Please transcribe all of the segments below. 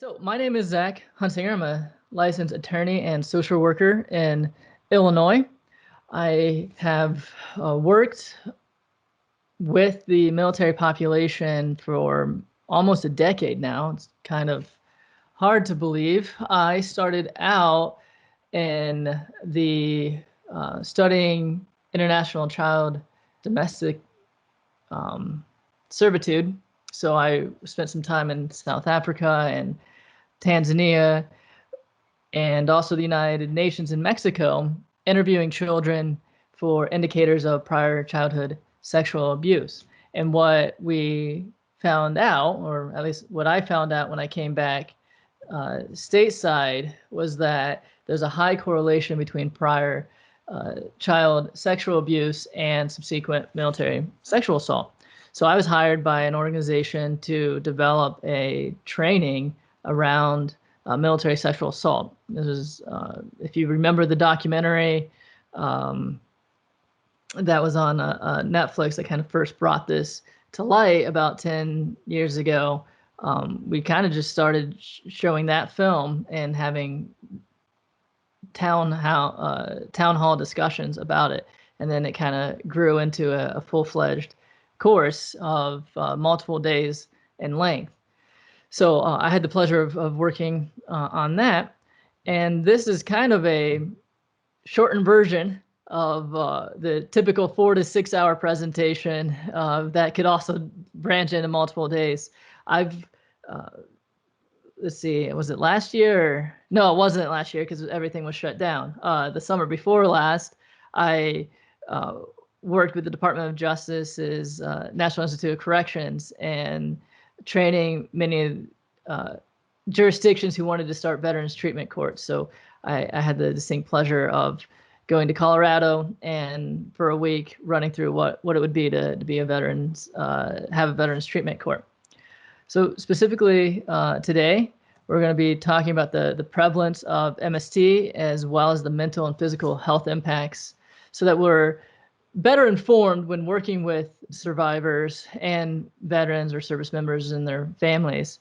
So my name is Zach Hunsinger. I'm a licensed attorney and social worker in Illinois. I have worked with the military population for almost a decade now. It's kind of hard to believe. I started out in the studying international child domestic um, servitude. So I spent some time in South Africa and Tanzania and also the United Nations in Mexico, interviewing children for indicators of prior childhood sexual abuse. And what we found out, or at least what I found out when I came back stateside, was that there's a high correlation between prior child sexual abuse and subsequent military sexual assault. So I was hired by an organization to develop a training around military sexual assault. This is, if you remember the documentary that was on Netflix that kind of first brought this to light about 10 years ago, we kind of just started showing that film and having town hall discussions about it. And then it kind of grew into a full-fledged course of multiple days in length. So I had the pleasure of working on that. And this is kind of a shortened version of the typical 4 to 6 hour presentation that could also branch into multiple days. I've, let's see, was it last year? No, it wasn't last year because everything was shut down. The summer before last, I worked with the Department of Justice's National Institute of Corrections and training many jurisdictions who wanted to start veterans treatment courts. So I had the distinct pleasure of going to Colorado and for a week running through what it would be to be a veterans, have a veterans treatment court. So specifically today, we're going to be talking about the prevalence of MST as well as the mental and physical health impacts so that we're better informed when working with survivors and veterans or service members and their families.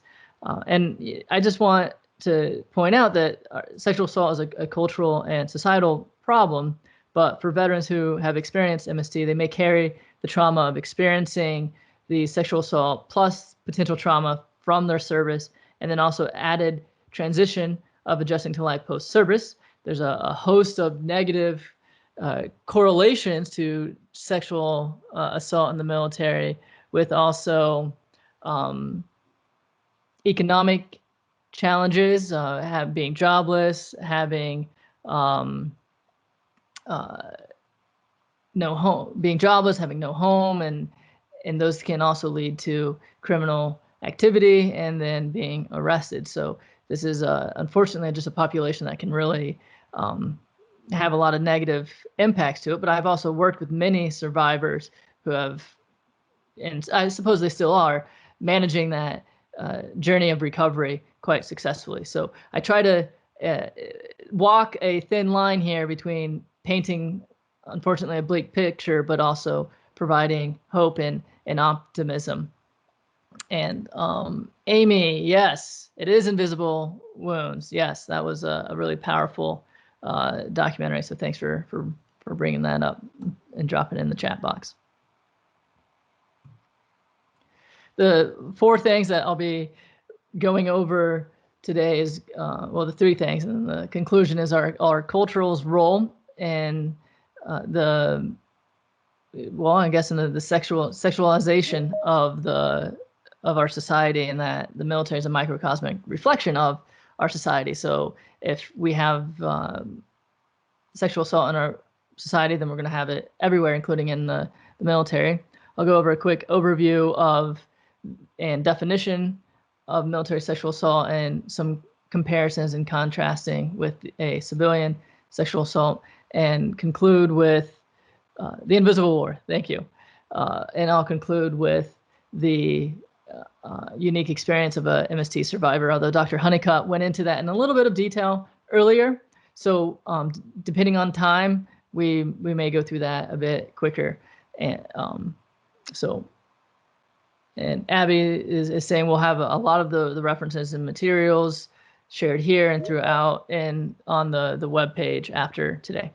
And I just want to point out that sexual assault is a cultural and societal problem, but for veterans who have experienced MST, they may carry the trauma of experiencing the sexual assault plus potential trauma from their service, and then also added transition of adjusting to life post-service. There's a host of negative correlations to sexual assault in the military, with also economic challenges, being jobless, having no home, being jobless, having no home, and those can also lead to criminal activity and then being arrested. So this is unfortunately just a population that can really have a lot of negative impacts to it. But I've also worked with many survivors who have, and I suppose they still are, managing that journey of recovery quite successfully. So I try to walk a thin line here between painting, unfortunately, a bleak picture, but also providing hope and optimism. And Amy, yes, it is Invisible Wounds. Yes, that was a really powerful documentary. So thanks for bringing that up and dropping it in the chat box. The 4 things that I'll be going over today is, well, the 3 things, and the conclusion is our cultural's role in well, I guess in the sexualization of our society, and that the military is a microcosmic reflection of our society. So if we have sexual assault in our society, then we're going to have it everywhere, including in the military. I'll go over a quick overview of and definition of military sexual assault and some comparisons and contrasting with a civilian sexual assault, and conclude with the invisible war. Thank you. And I'll conclude with the unique experience of a MST survivor, although Dr. Honeycutt went into that in a little bit of detail earlier. So depending on time, we may go through that a bit quicker. And so And Abby is saying we'll have a lot of the references and materials shared here and throughout and on the web page after today.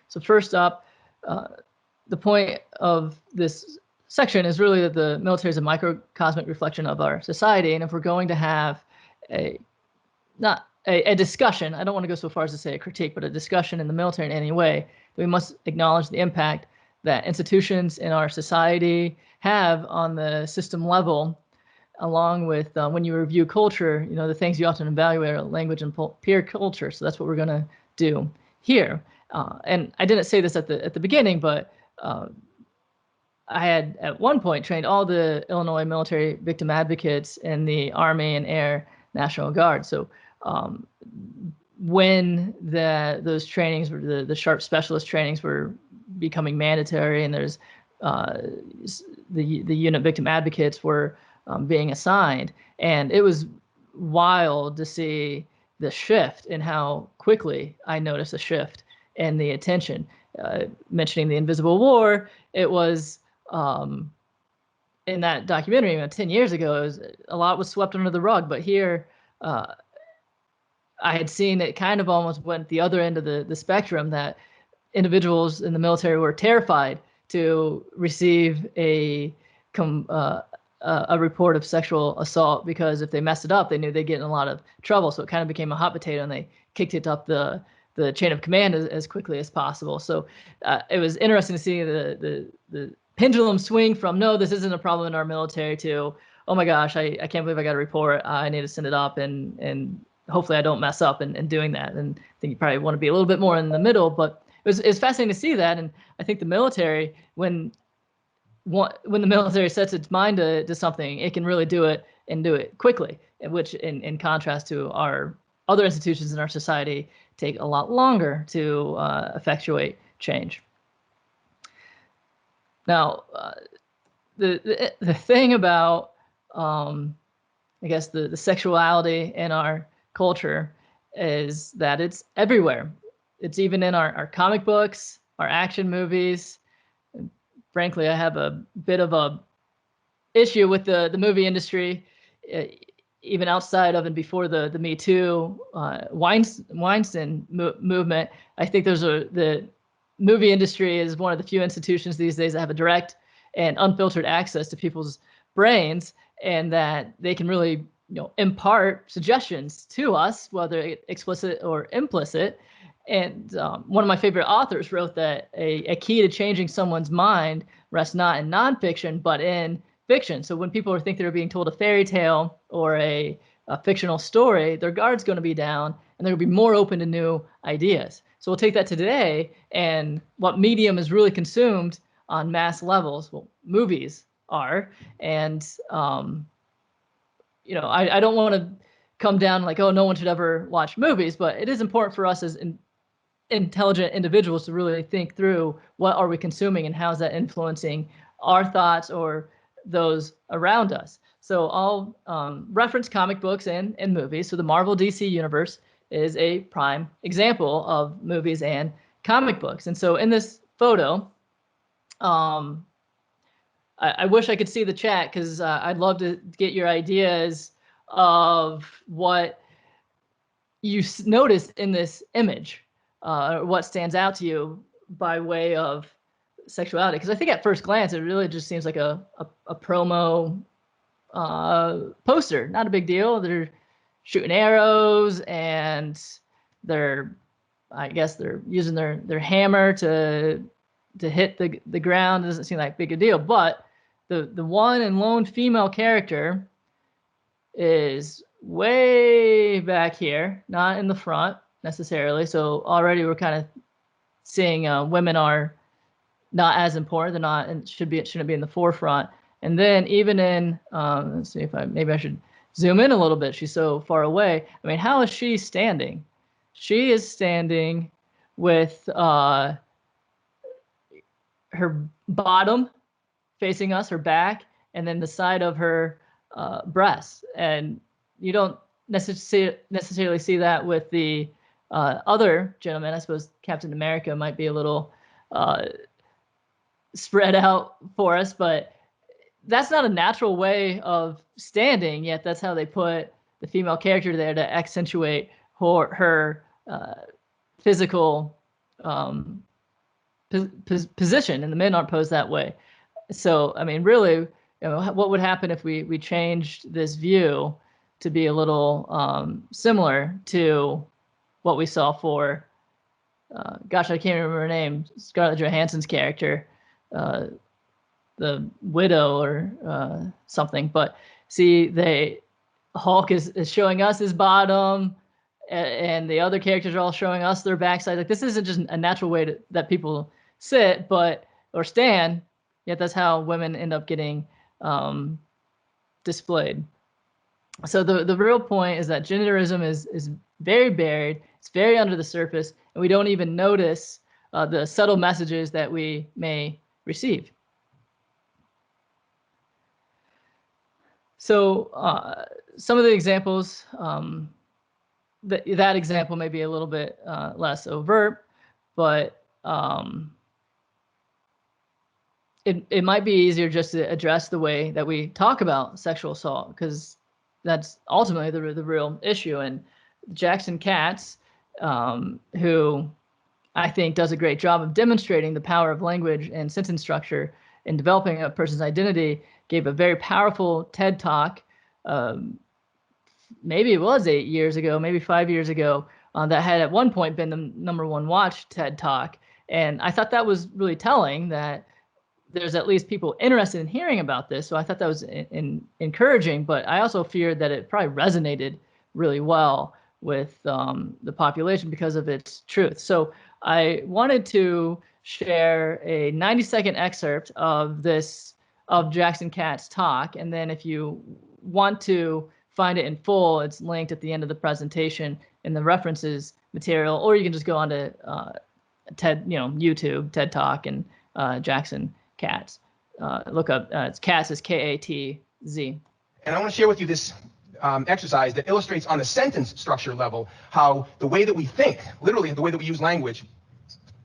So first up, the point of this section is really that the military is a microcosmic reflection of our society. And if we're going to have not a discussion, I don't want to go so far as to say a critique, but a discussion in the military in any way, we must acknowledge the impact that institutions in our society have on the system level, along with when you review culture, the things you often evaluate are language and peer culture. So that's what we're going to do here. And I didn't say this at the beginning, but I had at one point trained all the Illinois military victim advocates in the Army and Air National Guard. So when those trainings, the SHARP specialist trainings, were becoming mandatory, and there's the unit victim advocates were being assigned, and it was wild to see the shift in how quickly I noticed a shift in the attention. Mentioning the Invisible War, it was in that documentary 10 years ago, a lot was swept under the rug, but here I had seen it kind of almost went the other end of the spectrum, that individuals in the military were terrified to receive a report of sexual assault, because if they messed it up, they knew they'd get in a lot of trouble. So it kind of became a hot potato, and they kicked it up the chain of command as quickly as possible. So it was interesting to see the pendulum swing from, no, this isn't a problem in our military, to, oh my gosh, I can't believe I got a report. I need to send it up, and hopefully I don't mess up in doing that. And I think you probably want to be a little bit more in the middle, but it's fascinating to see that. And I think the military, when the military sets its mind to something, it can really do it, and do it quickly, which in contrast to our other institutions in our society take a lot longer to effectuate change. Now, the thing about, I guess, the sexuality in our culture is that it's everywhere. It's even in our comic books, our action movies. And frankly, I have a bit of a issue with the movie industry, even outside of and before the Me Too Weinstein movement. I think the movie industry is one of the few institutions these days that have a direct and unfiltered access to people's brains, and that they can really impart suggestions to us, whether explicit or implicit. And one of my favorite authors wrote that a key to changing someone's mind rests not in nonfiction, but in fiction. So when people think they're being told a fairy tale or a fictional story, their guard's going to be down, and they're going to be more open to new ideas. So we'll take that to today, and what medium is really consumed on mass levels. Well, movies are, and I don't want to come down like, oh, no one should ever watch movies, but it is important for us as intelligent individuals to really think through what are we consuming and how is that influencing our thoughts or those around us. So I'll reference comic books and movies. So the Marvel DC universe is a prime example of movies and comic books. And so in this photo, I wish I could see the chat, because I'd love to get your ideas of what you notice in this image, or what stands out to you by way of sexuality. Because I think at first glance, it really just seems like a promo poster. Not a big deal. They're shooting arrows, and I guess they're using their hammer to hit the ground. It doesn't seem like big a deal, but the one and lone female character is way back here, not in the front necessarily. So already we're kind of seeing women are not as important. They're not, and shouldn't be in the forefront. And then even in let's see if maybe I should zoom in a little bit. She's so far away. I mean, how is she standing? She is standing with her bottom facing us, her back, and then the side of her breasts. And you don't necessarily see that with the other gentleman. I suppose Captain America might be a little spread out for us, but that's not a natural way of standing, yet that's how they put the female character there to accentuate her physical position, and the men aren't posed that way. So, I mean, really, you know, what would happen if we changed this view to be a little similar to what we saw for, gosh, I can't remember her name, Scarlett Johansson's character, the widow or something. But see, Hulk is showing us his bottom, and the other characters are all showing us their backside. Like, this isn't just a natural way that people sit, or stand. Yet that's how women end up getting displayed. So the real point is that genderism is very buried. It's very under the surface, and we don't even notice the subtle messages that we may receive. So some of the examples, that example may be a little bit less overt, but it might be easier just to address the way that we talk about sexual assault, because that's ultimately the real issue. And Jackson Katz, who I think does a great job of demonstrating the power of language and sentence structure in developing a person's identity, gave a very powerful TED Talk. Maybe it was 8 years ago, maybe 5 years ago, that had at one point been the #1 watched TED Talk. And I thought that was really telling, that there's at least people interested in hearing about this. So I thought that was encouraging, but I also feared that it probably resonated really well with the population because of its truth. So I wanted to share a 90-second excerpt of Jackson Katz talk. And then if you want to find it in full, it's linked at the end of the presentation in the references material, or you can just go onto TED, YouTube, TED Talk, and Jackson Katz. Look up, it's Katz, is K-A-T-Z. And I want to share with you this exercise that illustrates on the sentence structure level how the way that we think, literally the way that we use language,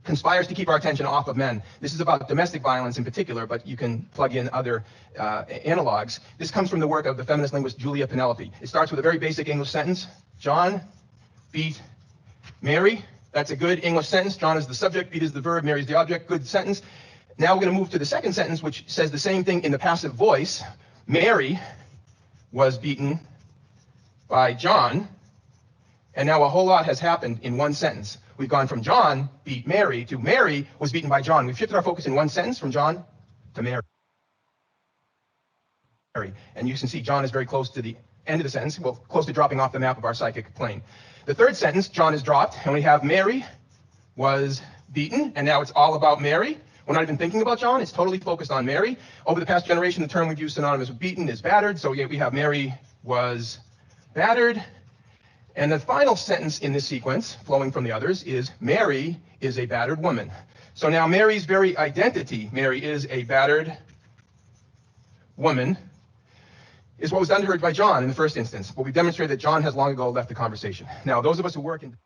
conspires to keep our attention off of men. This is about domestic violence in particular, but you can plug in other analogs. This comes from the work of the feminist linguist Julia Penelope. It starts with a very basic English sentence. John beat Mary. That's a good English sentence. John is the subject, beat is the verb, Mary is the object. Good sentence. Now we're going to move to the second sentence, which says the same thing in the passive voice. Mary was beaten by John. And now a whole lot has happened in one sentence. We've gone from John beat Mary to Mary was beaten by John. We've shifted our focus in one sentence from John to Mary. And you can see John is very close to the end of the sentence, well, close to dropping off the map of our psychic plane. The third sentence, John is dropped, and we have Mary was beaten, and now it's all about Mary. We're not even thinking about John. It's totally focused on Mary. Over the past generation, the term we've used synonymous with beaten is battered. So we have Mary was battered. And the final sentence in this sequence, flowing from the others, is Mary is a battered woman. So now Mary's very identity, Mary is a battered woman, is what was done to her by John in the first instance. But we demonstrated that John has long ago left the conversation. Now, those of us who work in...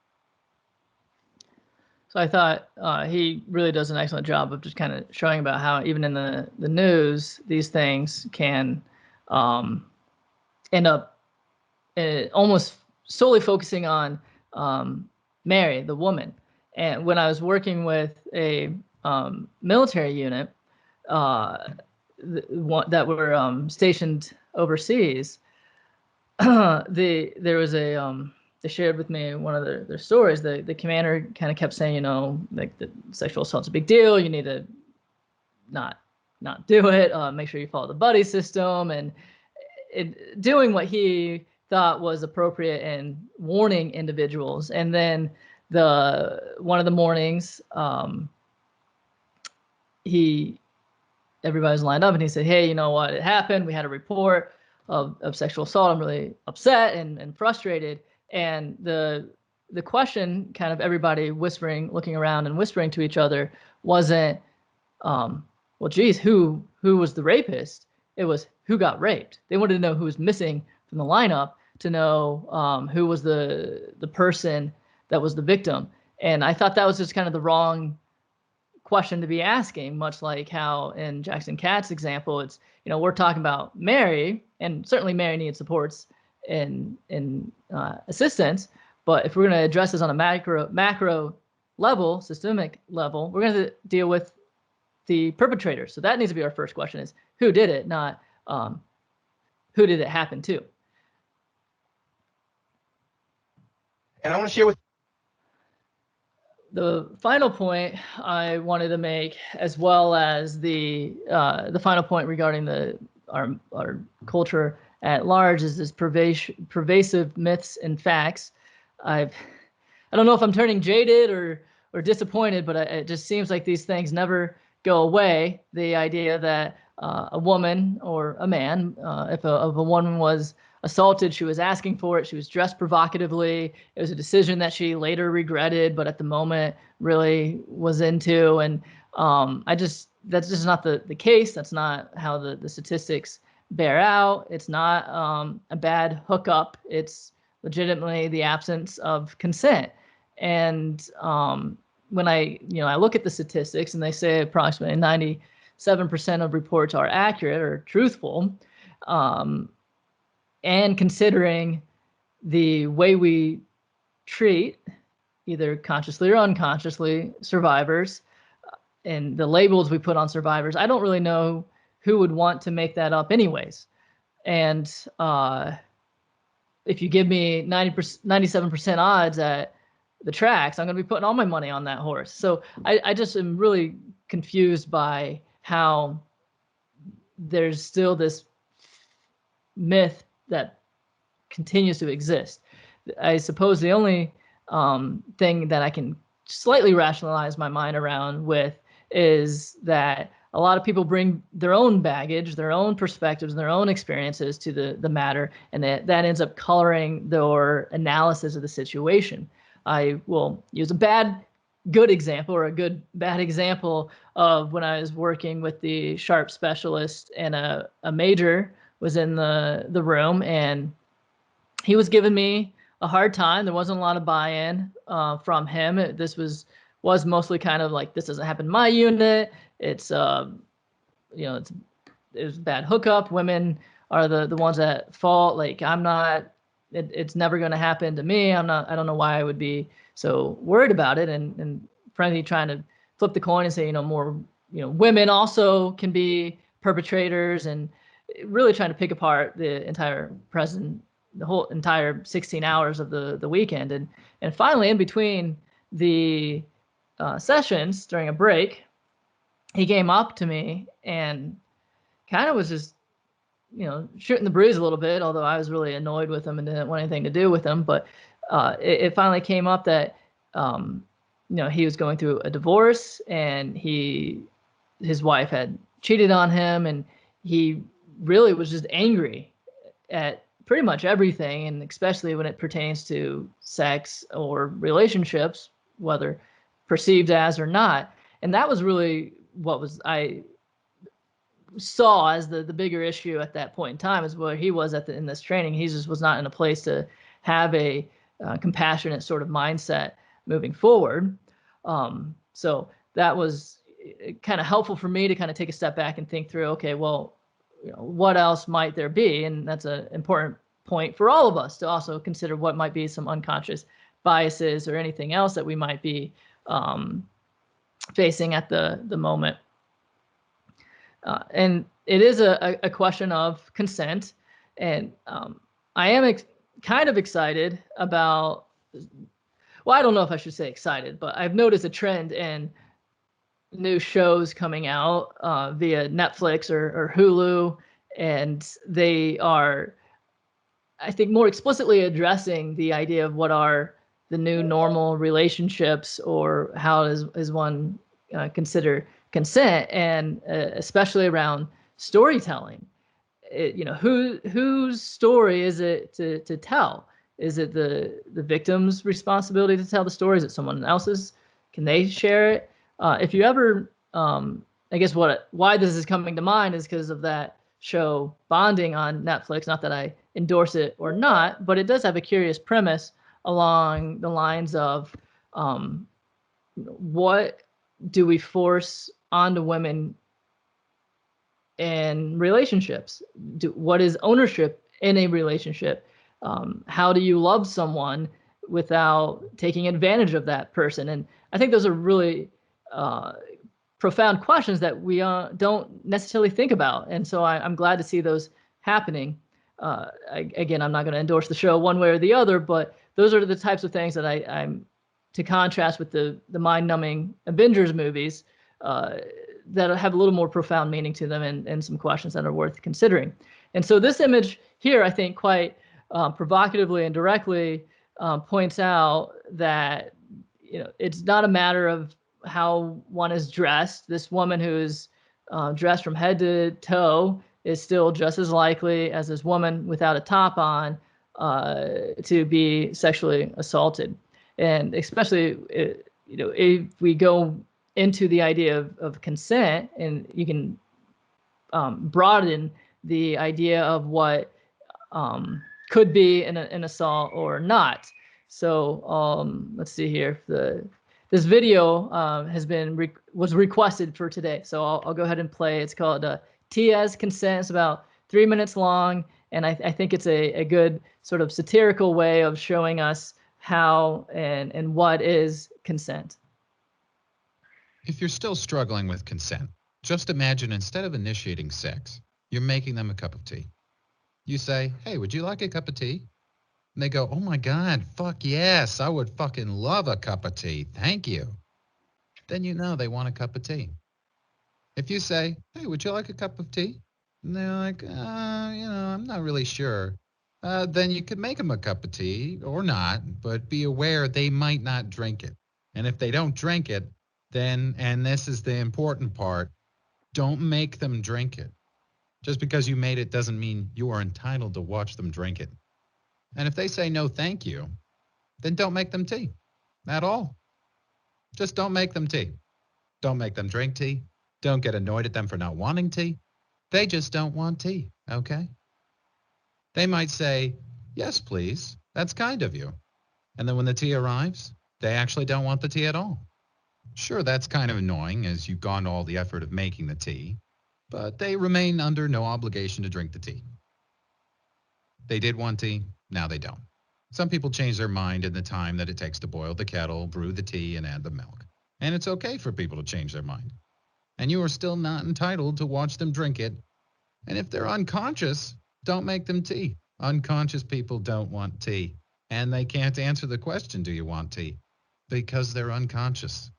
So I thought he really does an excellent job of just kind of showing about how even in the news, these things can end up almost solely focusing on Mary, the woman. And when I was working with a military unit that were stationed overseas, there was they shared with me one of their stories. The commander kind of kept saying, like, the sexual assault's a big deal. You need to not do it. Make sure you follow the buddy system, and doing what he thought was appropriate and warning individuals. And then one of the mornings, everybody was lined up, and he said, "Hey, you know what? It happened. We had a report of sexual assault. I'm really upset and frustrated." And the question, kind of everybody whispering, looking around and whispering to each other, wasn't, well, geez, who was the rapist? It was, who got raped? They wanted to know who was missing from the lineup, to know who was the person that was the victim. And I thought that was just kind of the wrong question to be asking, much like how in Jackson Katz's example, it's, we're talking about Mary, and certainly Mary needs supports in assistance. But if we're going to address this on a macro level, systemic level, we're going to deal with the perpetrator. So that needs to be our first question: is who did it, not who did it happen to. And I want to share with the final point I wanted to make, as well as the final point regarding our culture at large, is this pervasive myths and facts. I don't know if I'm turning jaded or disappointed, but it just seems like these things never go away. The idea that a woman or a man, if a woman was assaulted, she was asking for it, she was dressed provocatively, it was a decision that she later regretted, but at the moment really was into. And that's just not the case. That's not how the statistics bear out. It's not a bad hookup. It's legitimately the absence of consent. And when I look at the statistics, and they say approximately 97% of reports are accurate or truthful, and considering the way we treat, either consciously or unconsciously, survivors, and the labels we put on survivors, I don't really know who would want to make that up anyways. And if you give me 97% odds at the tracks, I'm going to be putting all my money on that horse. So I just am really confused by how there's still this myth that continues to exist. I suppose the only thing that I can slightly rationalize my mind around with is that a lot of people bring their own baggage, their own perspectives, their own experiences to the matter, and that ends up coloring their analysis of the situation. I will use a good example or a bad example of when I was working with the SHARP specialist, and a major was in the room, and he was giving me a hard time. There wasn't a lot of buy-in from him. This was mostly kind of like, this doesn't happen in my unit. It's it was a bad hookup. Women are the ones at fault. Like, I'm not. It's never going to happen to me. I don't know why I would be so worried about it. And frankly, trying to flip the coin and say, more, women also can be perpetrators, and really trying to pick apart the whole entire 16 hours of the weekend. And finally, in between the sessions, during a break, he came up to me and kind of was just, shooting the breeze a little bit, although I was really annoyed with him and didn't want anything to do with him. But it finally came up that, he was going through a divorce, and his wife had cheated on him, and he really was just angry at pretty much everything, and especially when it pertains to sex or relationships, whether perceived as or not. And that was really what I saw as the bigger issue at that point in time, is where he was in this training. He just was not in a place to have a compassionate sort of mindset moving forward. So that was kind of helpful for me to kind of take a step back and think through, okay, well, what else might there be? And that's an important point for all of us to also consider, what might be some unconscious biases or anything else that we might be facing at the moment. And it is a question of consent. And I am kind of excited about, well, I don't know if I should say excited, but I've noticed a trend in new shows coming out via Netflix or Hulu, and they are, I think, more explicitly addressing the idea of what are the new normal relationships, or how is one consider consent, and especially around storytelling. Whose story is it to tell? Is it the victim's responsibility to tell the story? Is it someone else's? Can they share it? If you ever, I guess why this is coming to mind is because of that show Bonding on Netflix. Not that I endorse it or not, but it does have a curious premise along the lines of what do we force onto women in relationships? What is ownership in a relationship? How do you love someone without taking advantage of that person? And I think those are really profound questions that we don't necessarily think about. And so I'm glad to see those happening. Again, I'm not going to endorse the show one way or the other, but those are the types of things that I'm to contrast with the mind-numbing Avengers movies that have a little more profound meaning to them and some questions that are worth considering. And so this image here, I think, quite provocatively and directly points out that it's not a matter of how one is dressed. This woman who is dressed from head to toe is still just as likely as this woman without a top on to be sexually assaulted. And especially, if we go into the idea of consent, and you can broaden the idea of what could be an assault or not. So let's see here. This video was requested for today, so I'll go ahead and play. It's called Tia's Consent. It's about 3 minutes long, and I think it's a good sort of satirical way of showing us how and what is consent. If you're still struggling with consent, just imagine instead of initiating sex, you're making them a cup of tea. You say, "Hey, would you like a cup of tea?" And they go, "Oh my God, fuck yes, I would fucking love a cup of tea. Thank you." Then you know they want a cup of tea. If you say, "Hey, would you like a cup of tea?" And they're like, I'm not really sure. Then you could make them a cup of tea or not, but be aware they might not drink it. And if they don't drink it, then, and this is the important part, don't make them drink it. Just because you made it doesn't mean you are entitled to watch them drink it. And if they say no thank you, then don't make them tea at all. Just don't make them tea. Don't make them drink tea. Don't get annoyed at them for not wanting tea. They just don't want tea, okay? They might say, "Yes, please. That's kind of you." And then when the tea arrives, they actually don't want the tea at all. Sure, that's kind of annoying as you've gone to all the effort of making the tea, but they remain under no obligation to drink the tea. They did want tea, now they don't. Some people change their mind in the time that it takes to boil the kettle, brew the tea, and add the milk. And it's okay for people to change their mind. And you are still not entitled to watch them drink it. And if they're unconscious, don't make them tea. Unconscious people don't want tea. And they can't answer the question, "Do you want tea?" Because they're unconscious.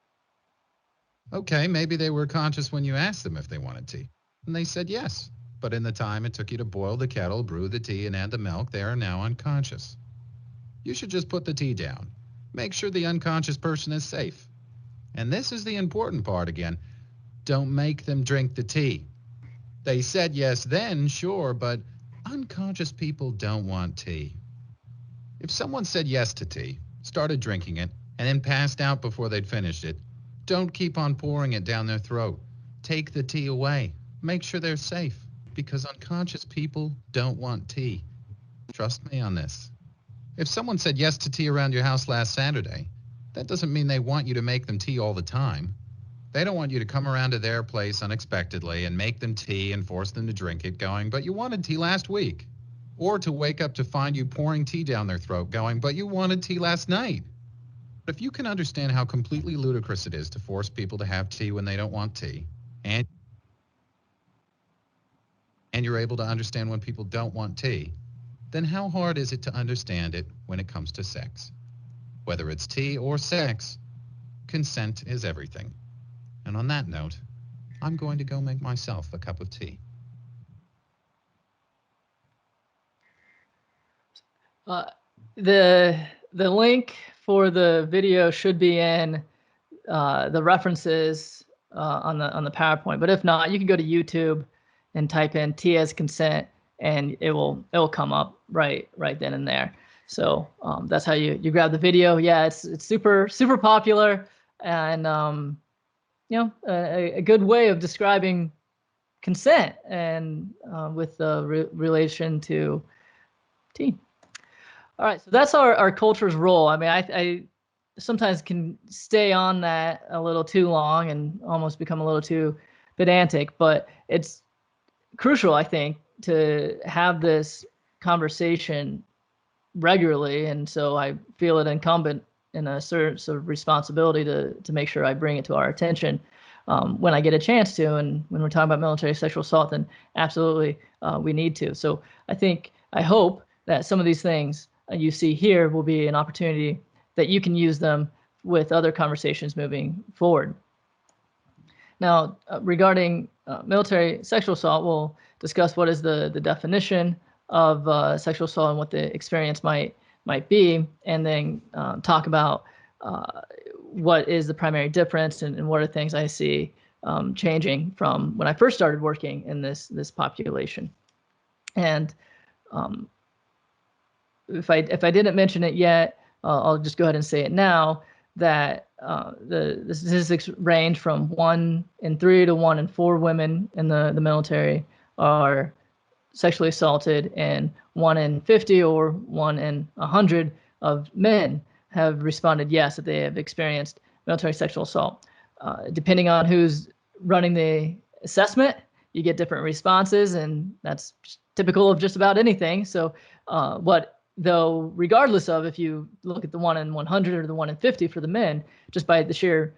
Okay, maybe they were conscious when you asked them if they wanted tea. And they said yes. But in the time it took you to boil the kettle, brew the tea, and add the milk, they are now unconscious. You should just put the tea down. Make sure the unconscious person is safe. And this is the important part again. Don't make them drink the tea. They said yes then, sure, but unconscious people don't want tea. If someone said yes to tea, started drinking it, and then passed out before they'd finished it, don't keep on pouring it down their throat. Take the tea away. Make sure they're safe, because unconscious people don't want tea. Trust me on this. If someone said yes to tea around your house last Saturday, that doesn't mean they want you to make them tea all the time. They don't want you to come around to their place unexpectedly and make them tea and force them to drink it going, "But you wanted tea last week." Or to wake up to find you pouring tea down their throat going, "But you wanted tea last night." But if you can understand how completely ludicrous it is to force people to have tea when they don't want tea, and you're able to understand when people don't want tea, then how hard is it to understand it when it comes to sex? Whether it's tea or sex, consent is everything. And on that note, I'm going to go make myself a cup of tea. The link for the video should be in the references on the PowerPoint. But if not, you can go to YouTube and type in Tia's Consent, and it will come up right then and there. So that's how you grab the video. Yeah, it's super popular, and a good way of describing consent and with the relation to tea. All right, so that's our culture's role. I mean, I sometimes can stay on that a little too long and almost become a little too pedantic, but it's crucial, I think, to have this conversation regularly. And so I feel it incumbent in a certain sort of responsibility to make sure I bring it to our attention when I get a chance to. And when we're talking about military sexual assault, then absolutely we need to. So I hope that some of these things you see here will be an opportunity that you can use them with other conversations moving forward. Now, regarding military sexual assault, we'll discuss what is the definition of sexual assault and what the experience might be, and then talk about what is the primary difference and what are things I see changing from when I first started working in this population. And if I didn't mention it yet, I'll just go ahead and say it now, that the statistics range from 1 in 3 to 1 in 4 women in the military are sexually assaulted, and 1 in 50 or 1 in 100 of men have responded yes, that they have experienced military sexual assault. Depending on who's running the assessment, you get different responses, and that's typical of just about anything. So though regardless of if you look at the 1 in 100 or the 1 in 50 for the men, just by the sheer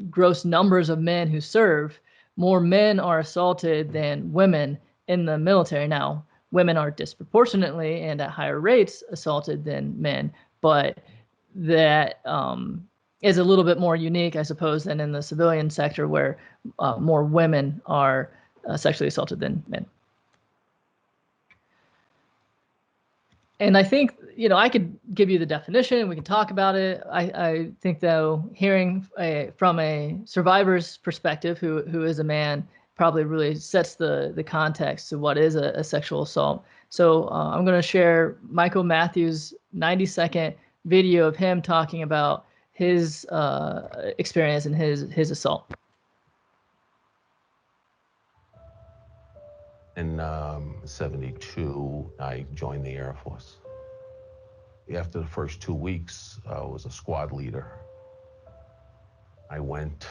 gross numbers of men who serve, more men are assaulted than women in the military. Now, women are disproportionately and at higher rates assaulted than men, but that is a little bit more unique, I suppose, than in the civilian sector, where more women are sexually assaulted than men. And I think, I could give you the definition, we can talk about it. I think, though, hearing from a survivor's perspective, who is a man, probably really sets the context to what is a sexual assault. So I'm going to share Michael Matthews' 90-second video of him talking about his experience and his assault. In 72, I joined the Air Force. After the first 2 weeks, I was a squad leader. I went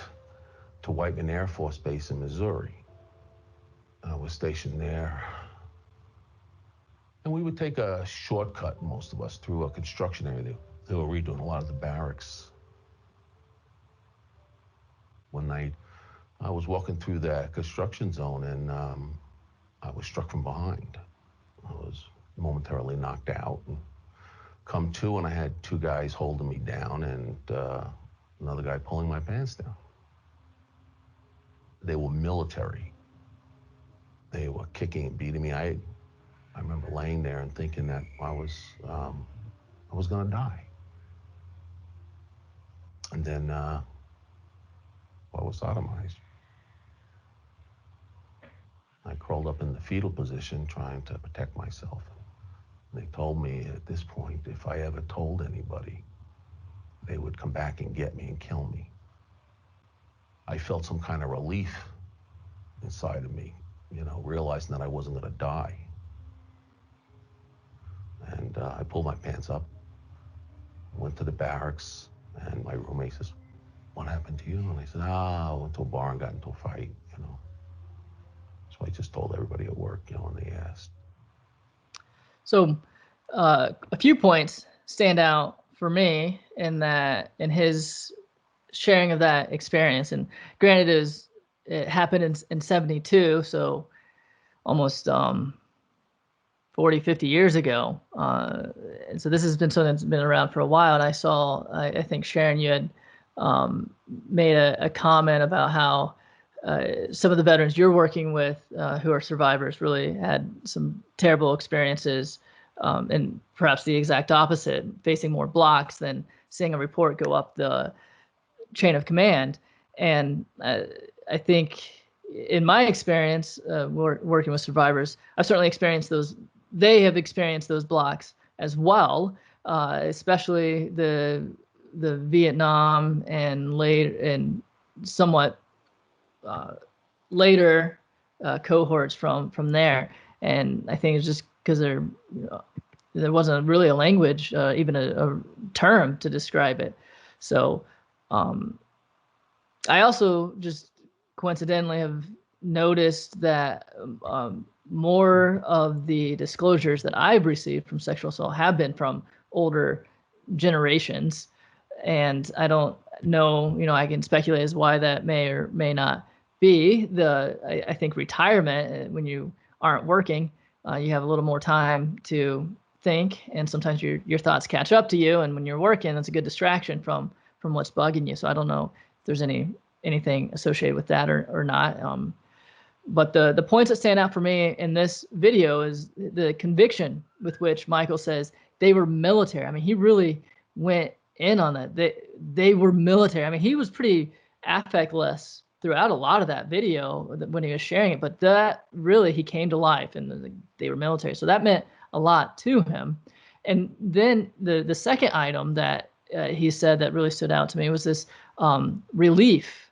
to Whiteman Air Force Base in Missouri. I was stationed there. And we would take a shortcut, most of us, through a construction area. They were redoing a lot of the barracks. One night, I was walking through that construction zone, and I was struck from behind. I was momentarily knocked out and come to, and I had 2 guys holding me down and another guy pulling my pants down. They were military. They were kicking and beating me. I remember laying there and thinking that I was gonna die. And then I was sodomized. I crawled up in the fetal position trying to protect myself. They told me at this point, if I ever told anybody, they would come back and get me and kill me. I felt some kind of relief inside of me, realizing that I wasn't gonna die. And I pulled my pants up, went to the barracks, and my roommate says, "What happened to you?" And I said, I went to a bar and got into a fight, So I just told everybody at work, and they asked. So a few points stand out for me in his sharing of that experience. And granted, it happened in 72, so almost 40, 50 years ago. And so this has been something that's been around for a while. And I think, Sharon, you had made a comment about how some of the veterans you're working with who are survivors really had some terrible experiences, and perhaps the exact opposite, facing more blocks than seeing a report go up the chain of command. And I think in my experience working with survivors, I've certainly experienced those. They have experienced those blocks as well, especially the Vietnam and somewhat later cohorts from there. And I think it's just because there wasn't really a language, even a term to describe it. So I also just coincidentally have noticed that more of the disclosures that I've received from sexual assault have been from older generations. And I don't know, I can speculate as why that may or may not be. I think retirement, when you aren't working, you have a little more time to think, and sometimes your thoughts catch up to you. And when you're working, it's a good distraction from what's bugging you. So I don't know if there's anything associated with that or not. But the points that stand out for me in this video is the conviction with which Michael says they were military. I mean, he really went in on that. They were military. I mean, he was pretty affectless throughout a lot of that video when he was sharing it, but that really, he came to life, and they were military. So that meant a lot to him. And then the second item that he said that really stood out to me was this relief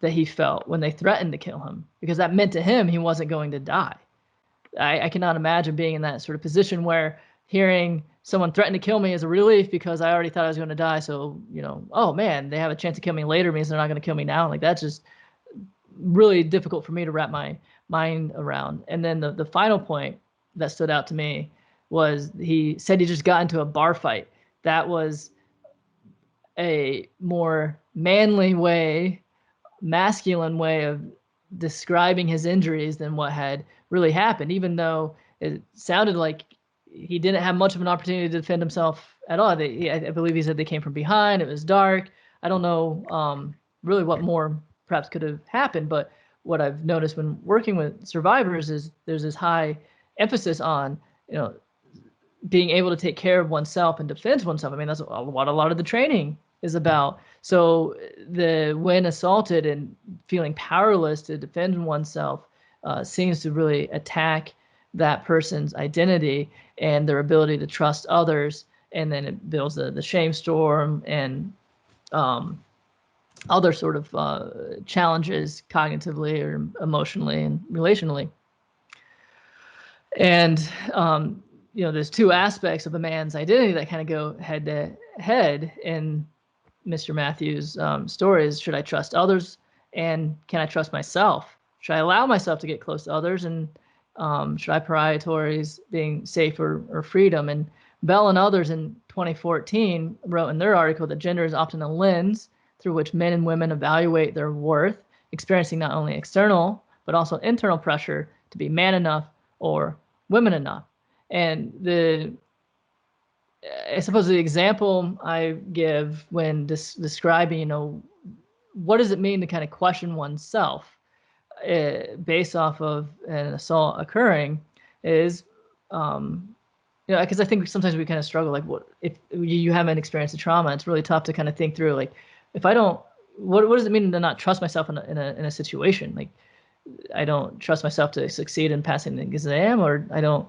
that he felt when they threatened to kill him, because that meant to him he wasn't going to die. I cannot imagine being in that sort of position where hearing someone threaten to kill me is a relief, because I already thought I was going to die. So, oh man, they have a chance to kill me later means they're not going to kill me now. Like, that's just really difficult for me to wrap my mind around. And then the final point that stood out to me was he said he just got into a bar fight. That was a more manly way, masculine way of describing his injuries than what had really happened, even though it sounded like he didn't have much of an opportunity to defend himself at all. I believe he said they came from behind. It was dark. I don't know really what more perhaps could have happened, but what I've noticed when working with survivors is there's this high emphasis on, being able to take care of oneself and defend oneself. I mean, that's what a lot of the training is about. So when assaulted and feeling powerless to defend oneself seems to really attack that person's identity and their ability to trust others, and then it builds the shame storm and other sort of challenges cognitively or emotionally and relationally. And there's two aspects of a man's identity that kind of go head to head in Mr. Matthews' stories. Should I trust others, and can I trust myself? Should I allow myself to get close to others, and should I prioritize being safe or freedom? And Bell and others in 2014 wrote in their article that gender is often a lens through which men and women evaluate their worth, experiencing not only external but also internal pressure to be man enough or women enough. And I suppose the example I give when describing, what does it mean to kind of question oneself based off of an assault occurring is, because I think sometimes we kind of struggle, like, what if you haven't experienced a trauma? It's really tough to kind of think through, like, if I don't, what does it mean to not trust myself in a situation? Like, I don't trust myself to succeed in passing the exam, or I don't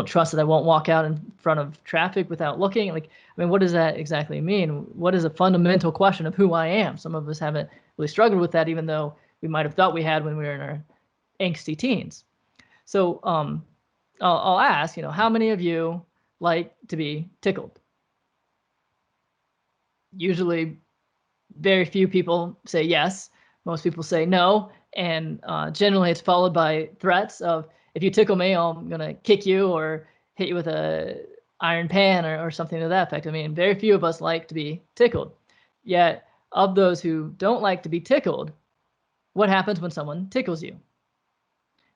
trust that I won't walk out in front of traffic without looking. Like, I mean, what does that exactly mean? What is a fundamental question of who I am? Some of us haven't really struggled with that, even though we might have thought we had when we were in our angsty teens. So I'll ask, how many of you like to be tickled? Usually very few people say yes. Most people say no. And generally it's followed by threats of, if you tickle me, I'm going to kick you or hit you with a iron pan or something to that effect. I mean, very few of us like to be tickled. Yet of those who don't like to be tickled, what happens when someone tickles you?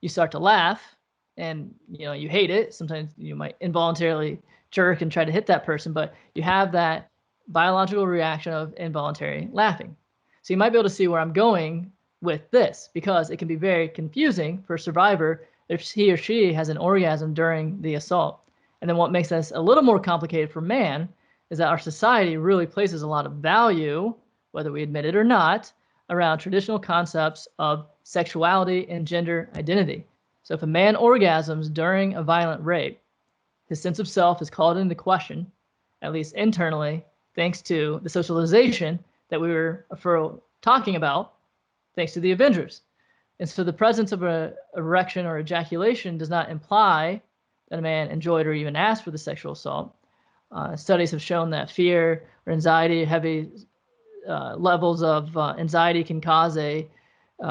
You start to laugh, and you hate it. Sometimes you might involuntarily jerk and try to hit that person, but you have that biological reaction of involuntary laughing. So you might be able to see where I'm going with this, because it can be very confusing for a survivor if he or she has an orgasm during the assault. And then what makes this a little more complicated for man is that our society really places a lot of value, whether we admit it or not, around traditional concepts of sexuality and gender identity. So if a man orgasms during a violent rape, his sense of self is called into question, at least internally, thanks to the socialization that we were talking about, thanks to the Avengers. And so the presence of an erection or ejaculation does not imply that a man enjoyed or even asked for the sexual assault. Studies have shown that fear or anxiety, heavy levels of anxiety can cause a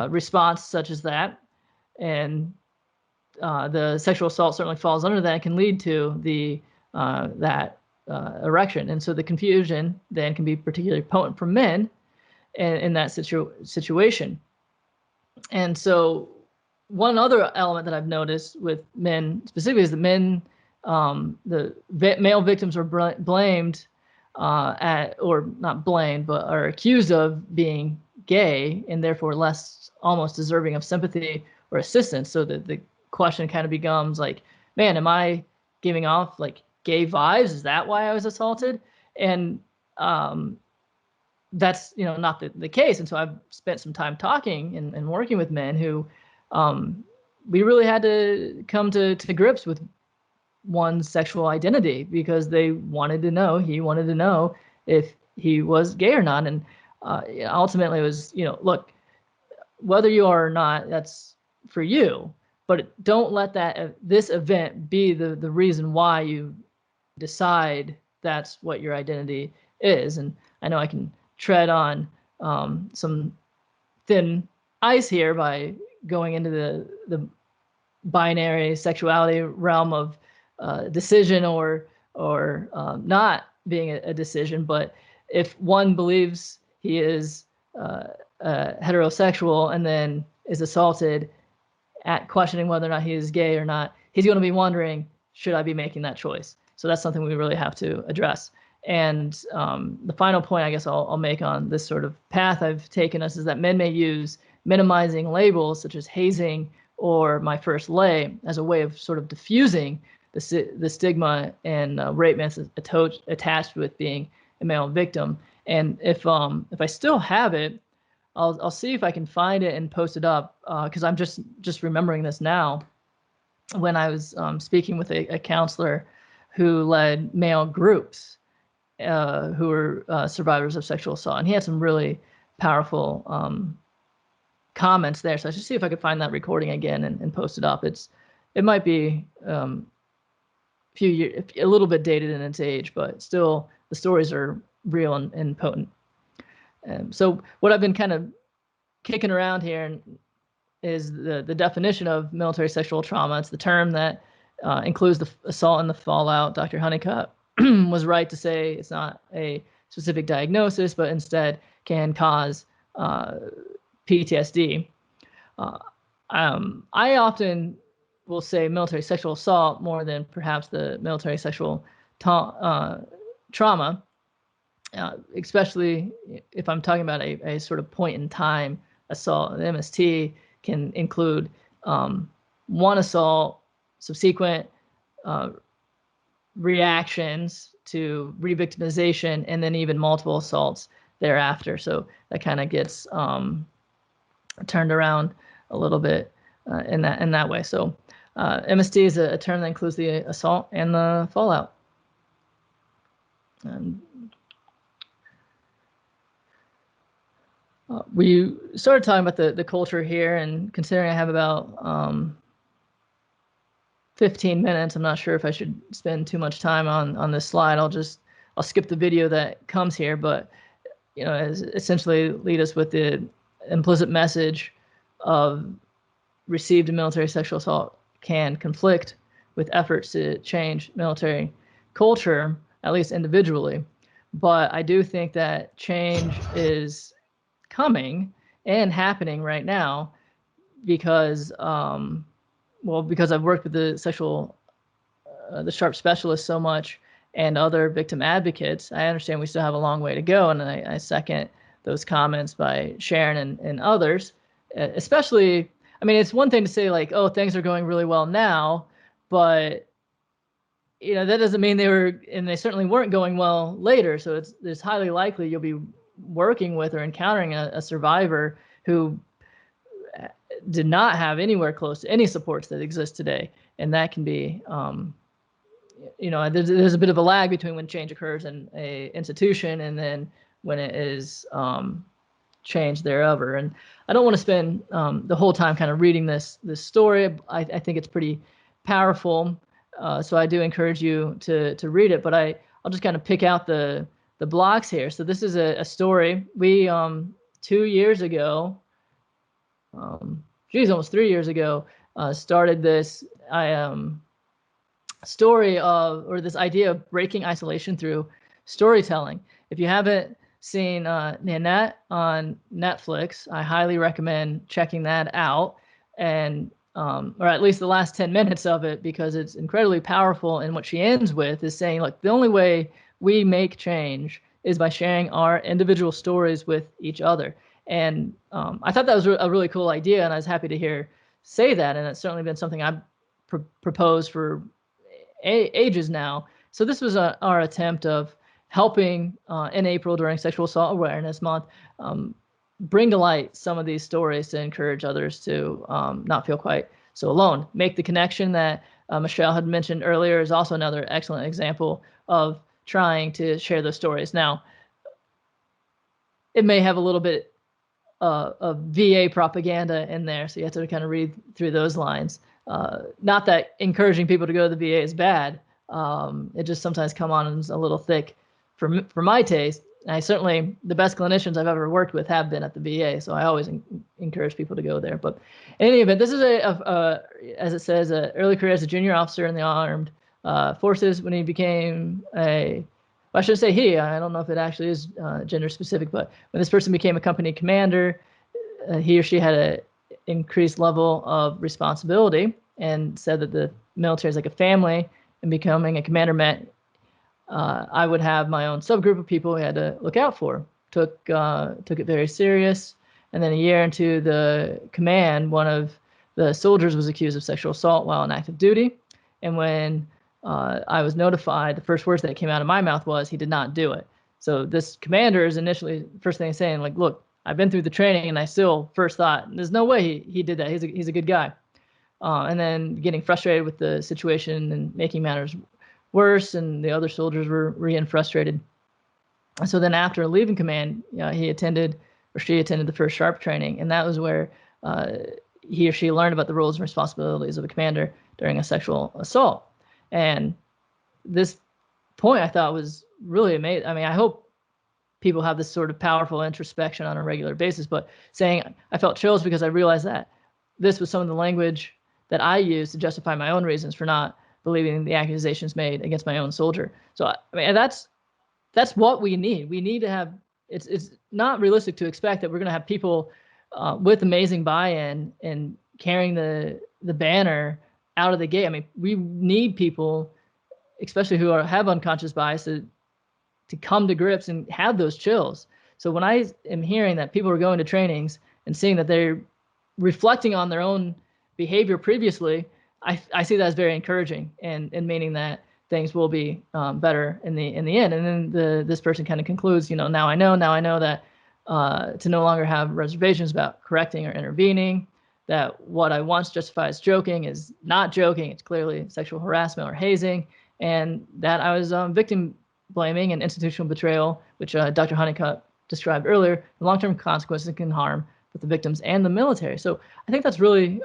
response such as that. And the sexual assault certainly falls under that and can lead to that erection. And so the confusion then can be particularly potent for men in that situation. And so one other element that I've noticed with men specifically is that men, male victims are blamed or not blamed, but are accused of being gay and therefore less almost deserving of sympathy or assistance. So the question kind of becomes like, man, am I giving off like gay vibes? Is that why I was assaulted? And that's not the case. And so I've spent some time talking and working with men who we really had to come to grips with one's sexual identity because he wanted to know if he was gay or not. And ultimately it was, look, whether you are or not, that's for you, but don't let this event be the reason why you decide that's what your identity is. And I know I can tread on some thin ice here by going into the binary sexuality realm of decision or not being a decision. But if one believes he is heterosexual and then is assaulted, at questioning whether or not he is gay or not, he's going to be wondering, should I be making that choice? So that's something we really have to address. And the final point I guess I'll make on this sort of path I've taken us is that men may use minimizing labels such as hazing or my first lay as a way of sort of diffusing the stigma and rape myths attached with being a male victim. And if I still have it, I'll see if I can find it and post it up because I'm just remembering this now. When I was speaking with a counselor who led male groups who were survivors of sexual assault, and he had some really powerful comments there. So I should see if I could find that recording again and post it up. It might be a little bit dated in its age, but still the stories are real and potent. So what I've been kind of kicking around here is the definition of military sexual trauma. It's the term that includes the assault and the fallout. Dr. Honeycutt was right to say it's not a specific diagnosis, but instead can cause PTSD. I often will say military sexual assault more than perhaps the military sexual trauma. Especially if I'm talking about a sort of point in time assault. An MST can include one assault, subsequent reactions to re-victimization, and then even multiple assaults thereafter. So that kind of gets turned around a little bit in that way. So MST is a term that includes the assault and the fallout. And we started talking about the culture here, and considering I have about 15 minutes, I'm not sure if I should spend too much time on this slide. I'll skip the video that comes here, but essentially lead us with the implicit message of received military sexual assault can conflict with efforts to change military culture, at least individually. But I do think that change is coming and happening right now because because I've worked with the SHARP specialists so much and other victim advocates. I understand we still have a long way to go, and I second those comments by Sharon and others. Especially, I mean, it's one thing to say like, oh, things are going really well now, but that doesn't mean they certainly weren't going well later. So it's highly likely you'll be working with or encountering a survivor who did not have anywhere close to any supports that exist today. And that can be, there's a bit of a lag between when change occurs in a institution and then when it is changed thereover. And I don't want to spend the whole time kind of reading this story. I think it's pretty powerful. So I do encourage you to read it, but I I'll just kind of pick out the blocks here. So this is a story we 2 years ago, almost 3 years ago, started this story of, or this idea of breaking isolation through storytelling. If you haven't seen Nanette on Netflix, I highly recommend checking that out, and or at least the last 10 minutes of it, because it's incredibly powerful. And what she ends with is saying, like, the only way we make change is by sharing our individual stories with each other. And I thought that was a really cool idea, and I was happy to hear say that. And it's certainly been something I've proposed for ages now. So this was our attempt of helping in April during Sexual Assault Awareness Month bring to light some of these stories to encourage others to not feel quite so alone. Make the connection that Michelle had mentioned earlier is also another excellent example of trying to share those stories. Now, it may have a little bit of VA propaganda in there, so you have to kind of read through those lines. Not that encouraging people to go to the VA is bad. It just sometimes come on a little thick for my taste. And the best clinicians I've ever worked with have been at the VA, so I always encourage people to go there. But in any event, this is as it says, an early career as a junior officer in the armed forces. When he became I shouldn't say he, I don't know if it actually is gender specific, but when this person became a company commander, he or she had an increased level of responsibility, and said that the military is like a family, and becoming a commander meant I would have my own subgroup of people we had to look out for. Took it very serious. And then a year into the command, one of the soldiers was accused of sexual assault while on active duty. And when I was notified, the first words that came out of my mouth was, he did not do it. So this commander is initially, first thing saying, like, look, I've been through the training, and I still first thought, there's no way he did that. He's a good guy. And then getting frustrated with the situation and making matters worse, and the other soldiers were getting frustrated. And so then after leaving command, he attended, or she attended, the first SHARP training, and that was where he or she learned about the roles and responsibilities of a commander during a sexual assault. And this point I thought was really amazing. I mean, I hope people have this sort of powerful introspection on a regular basis, but saying I felt chills because I realized that this was some of the language that I used to justify my own reasons for not believing the accusations made against my own soldier. So I mean, that's what we need. We need to have. It's not realistic to expect that we're going to have people with amazing buy-in and carrying the banner out of the gate. I mean, we need people, especially who have unconscious bias, to come to grips and have those chills. So when I am hearing that people are going to trainings and seeing that they're reflecting on their own behavior previously, I see that as very encouraging, and meaning that things will be better in the end. And then this person kind of concludes, now I know that to no longer have reservations about correcting or intervening, that what I once justified as joking is not joking, it's clearly sexual harassment or hazing, and that I was victim blaming and institutional betrayal, which Dr. Honeycutt described earlier, the long-term consequences can harm both the victims and the military. So I think that's really,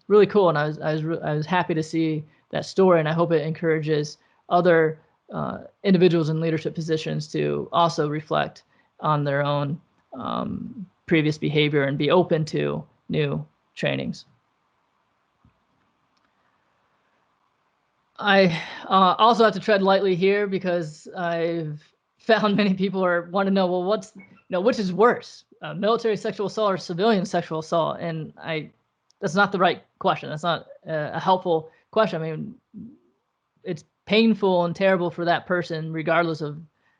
really cool, and I was happy to see that story, and I hope it encourages other individuals in leadership positions to also reflect on their own previous behavior and be open to new trainings. I also have to tread lightly here because I've found many people want to know, well, which is worse, military sexual assault or civilian sexual assault? And that's not the right question. That's not a helpful question. I mean, it's painful and terrible for that person, regardless of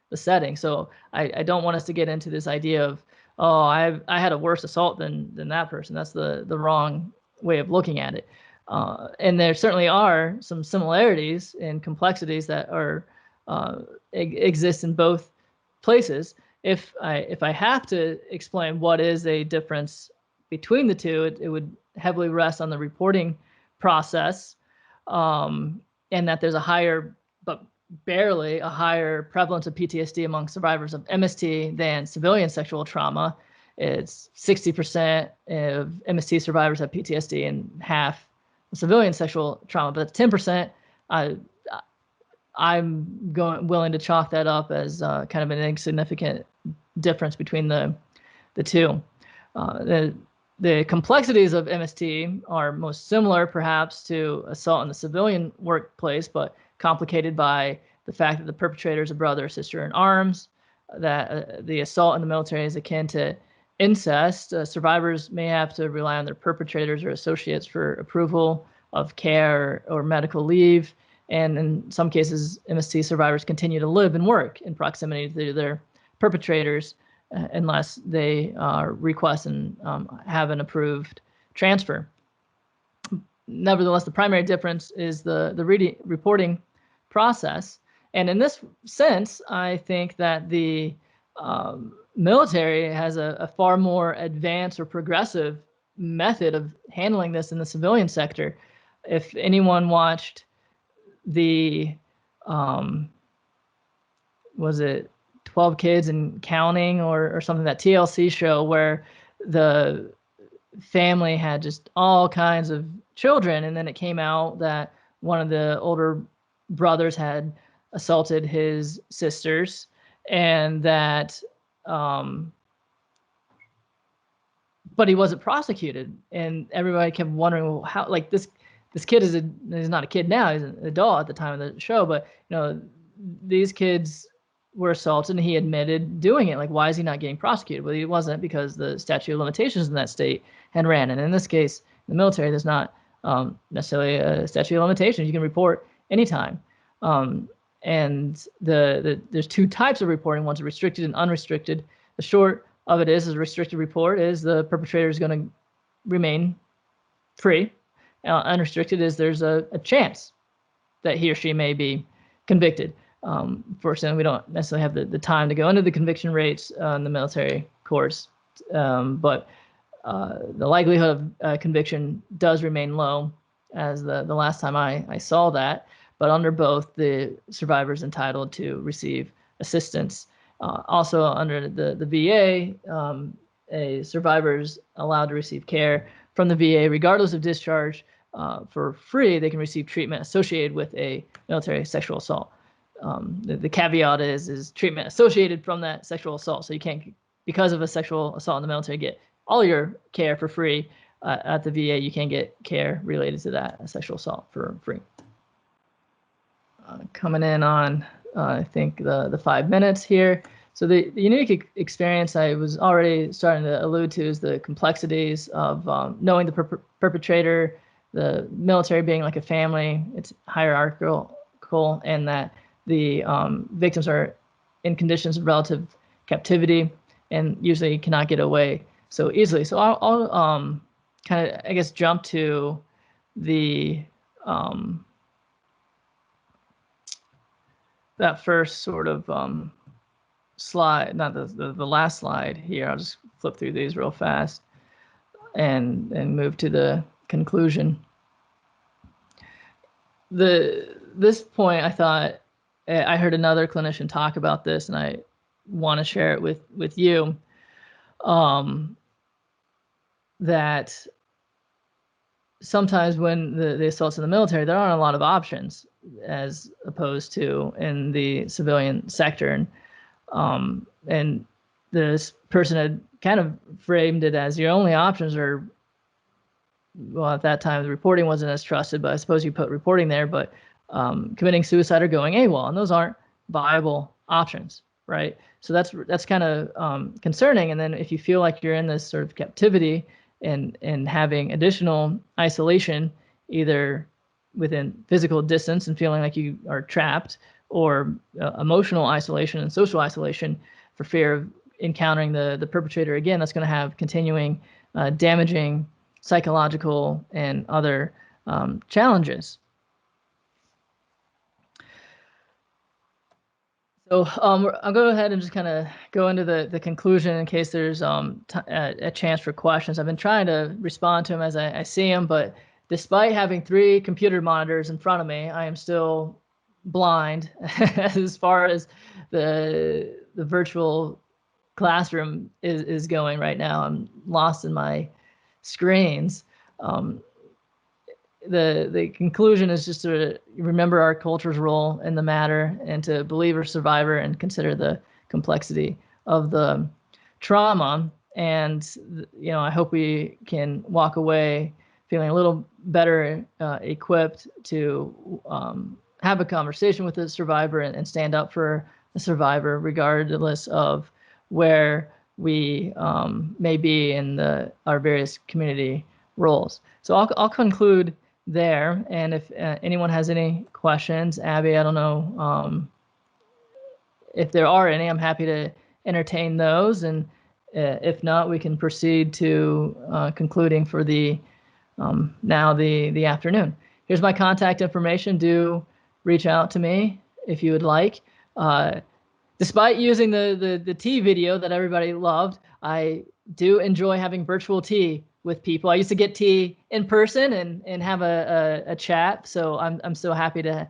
the setting. So I don't want us to get into this idea of, oh, I had a worse assault than that person. That's the wrong way of looking at it. And there certainly are some similarities and complexities that exist in both places. If I have to explain what is a difference between the two, it would heavily rest on the reporting process, and that there's a higher, but barely a higher prevalence of PTSD among survivors of MST than civilian sexual trauma. It's 60% of MST survivors have PTSD and half civilian sexual trauma, but 10%, I'm willing to chalk that up as kind of an insignificant difference between the two. The complexities of MST are most similar, perhaps, to assault in the civilian workplace, but complicated by the fact that the perpetrator is a brother or sister in arms, that the assault in the military is akin to incest. Survivors may have to rely on their perpetrators or associates for approval of care or medical leave. And in some cases, MST survivors continue to live and work in proximity to their perpetrators unless they request and have an approved transfer. Nevertheless, the primary difference is the reporting process. And in this sense, I think that the military has a far more advanced or progressive method of handling this in the civilian sector. If anyone watched the, was it 12 Kids and Counting or something, that TLC show where the family had just all kinds of children, and then it came out that one of the older brothers had assaulted his sisters, and that but he wasn't prosecuted, and everybody kept wondering, well, how, like, this kid he's not a kid now, he's an adult at the time of the show, but these kids were assaulted and he admitted doing it. Like, why is he not getting prosecuted? Well, he wasn't, because the statute of limitations in that state had ran. And in this case, in the military, there's not necessarily a statute of limitations. You can report anytime. And there's two types of reporting. One's restricted and unrestricted. The short of it is a restricted report is the perpetrator is going to remain free. Unrestricted is there's a chance that he or she may be convicted. Fortunately, we don't necessarily have the time to go into the conviction rates in the military courts, but the likelihood of conviction does remain low, as the last time I saw that. But under both, the survivor is entitled to receive assistance. Also, under the VA, a survivor is allowed to receive care from the VA regardless of discharge for free. They can receive treatment associated with a military sexual assault. The caveat is treatment associated from that sexual assault. So you can't, because of a sexual assault in the military, get all your care for free. At the VA, you can get care related to that sexual assault for free. Coming in on, I think, the 5 minutes here. So the unique experience I was already starting to allude to is the complexities of knowing the perpetrator, the military being like a family. It's hierarchical, and that the victims are in conditions of relative captivity and usually cannot get away so easily. So I'll kind of, I guess, jump to the that first sort of slide, not the last slide here. I'll just flip through these real fast and move to the conclusion. This point, I thought, I heard another clinician talk about this, and I want to share it with you. That sometimes when the assaults in the military, there aren't a lot of options as opposed to in the civilian sector. And this person had kind of framed it as your only options are, well, at that time the reporting wasn't as trusted, but I suppose you put reporting there, but committing suicide or going AWOL, and those aren't viable options, right? So that's kind of concerning. And then if you feel like you're in this sort of captivity and having additional isolation, either within physical distance and feeling like you are trapped, or emotional isolation and social isolation for fear of encountering the perpetrator again, that's going to have continuing damaging psychological and other challenges. So I'll go ahead and just kind of go into the conclusion in case there's a chance for questions. I've been trying to respond to them as I see them, but despite having 3 computer monitors in front of me, I am still blind as far as the virtual classroom is going right now. I'm lost in my screens. the conclusion is just to remember our culture's role in the matter and to believe our survivor and consider the complexity of the trauma. And, you know, I hope we can walk away feeling a little better equipped to have a conversation with the survivor and stand up for the survivor, regardless of where we may be in our various community roles. So I'll conclude there. And if anyone has any questions, Abby, I don't know if there are any, I'm happy to entertain those. And if not, we can proceed to concluding for now the afternoon. Here's my contact information. Do reach out to me if you would like. Despite using the tea video that everybody loved, I do enjoy having virtual tea with people. I used to get tea in person and have a chat, so I'm so happy to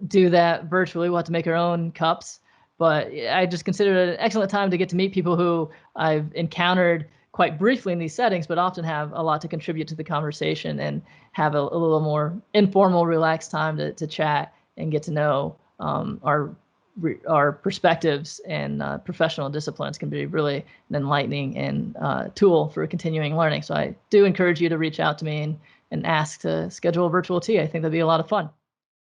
do that virtually. We'll have to make our own cups, but I just consider it an excellent time to get to meet people who I've encountered quite briefly in these settings, but often have a lot to contribute to the conversation and have a little more informal, relaxed time to chat and get to know our perspectives and professional disciplines. Can be really an enlightening and tool for continuing learning. So I do encourage you to reach out to me and ask to schedule a virtual tea. I think that'd be a lot of fun.